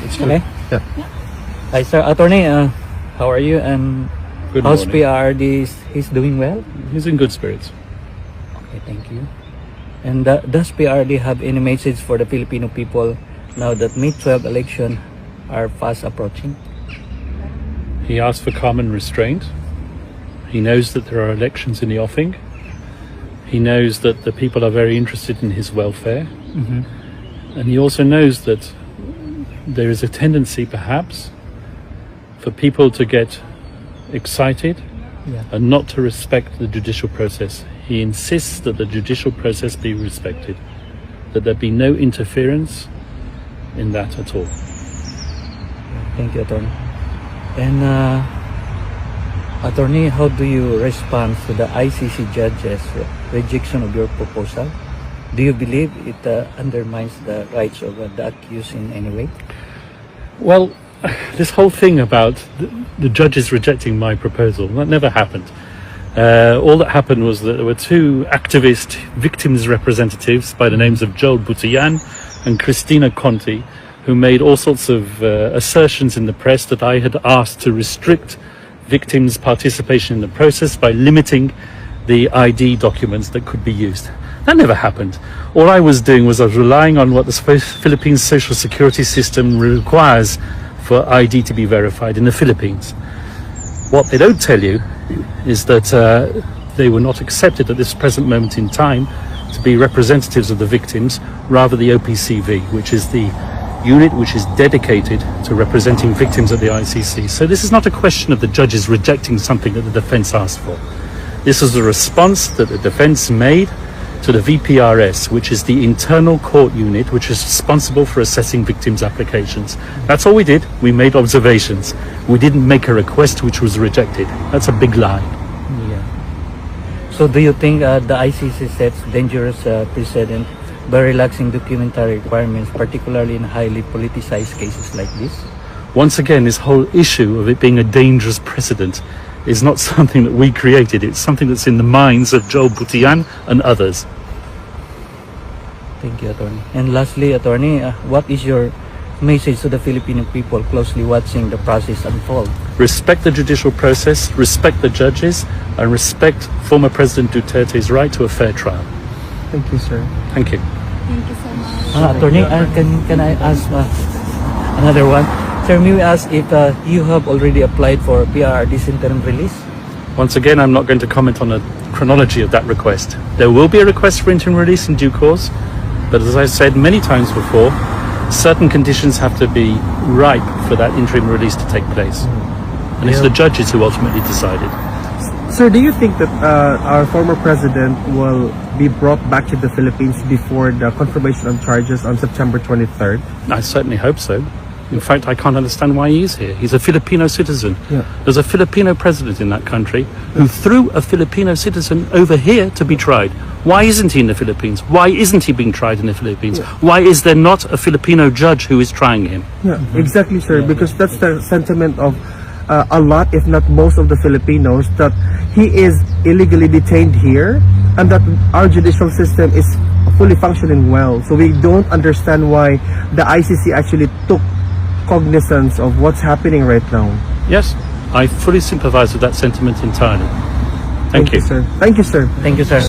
It's Okay. Yeah. Hi, sir. Attorney, how are you? And Good how's morning. PRD? He's doing well? He's in good spirits. Okay, thank you. And does PRD have any message for the Filipino people now that May 12 election are fast approaching? He asked for calm and restraint. He knows that there are elections in the offing. He knows that the people are very interested in his welfare. And he also knows that there is a tendency, perhaps, for people to get excited and not to respect the judicial process. He insists that the judicial process be respected, that there be no interference in that at all. Thank you, Attorney. And Attorney, how do you respond to the ICC judge's rejection of your proposal? Do you believe it undermines the rights of the accused in any way? Well, this whole thing about the judges rejecting my proposal, that never happened. All that happened was that there were two activist victims representatives by the names of Joel Butian and Christina Conti, who made all sorts of assertions in the press that I had asked to restrict victims' participation in the process by limiting the ID documents that could be used. That never happened. All I was doing was I was relying on what the Philippine social security system requires for ID to be verified in the Philippines. What they don't tell you is that they were not accepted at this present moment in time to be representatives of the victims, rather the OPCV, which is the unit which is dedicated to representing victims at the ICC. So this is not a question of the judges rejecting something that the defense asked for. This is a response that the defense made to the VPRS, which is the internal court unit which is responsible for assessing victims' applications. That's all we did. We made observations. We didn't make a request which was rejected. That's a big lie. Yeah. So do you think the ICC sets dangerous precedent by relaxing documentary requirements, particularly in highly politicized cases like this? Once again, this whole issue of it being a dangerous precedent is not something that we created. It's something that's in the minds of Joel Butian and others. Thank you, Attorney. And lastly, Attorney, what is your message to the Filipino people closely watching the process unfold? Respect the judicial process, respect the judges, and respect former President Duterte's right to a fair trial. Thank you, sir. Thank you. Thank you so much. Attorney, can I ask another one? Sir, may we ask if you have already applied for PRD's interim release? Once again, I'm not going to comment on the chronology of that request. There will be a request for interim release in due course, but as I've said many times before, certain conditions have to be ripe for that interim release to take place. And it's the judges who ultimately decided. Sir, do you think that our former president will be brought back to the Philippines before the confirmation of charges on September 23rd? I certainly hope so. In fact, I can't understand why he is here. He's a Filipino citizen. Yeah. There's a Filipino president in that country who threw a Filipino citizen over here to be tried. Why isn't he in the Philippines? Why isn't he being tried in the Philippines? Why is there not a Filipino judge who is trying him? Yeah, exactly, sir. Because that's the sentiment of a lot, if not most of the Filipinos, that he is illegally detained here and that our judicial system is fully functioning well. So we don't understand why the ICC actually took cognizance of what's happening right now. Yes, I fully sympathize with that sentiment entirely. Thank you. Sir. Thank you, sir. Thank you, sir.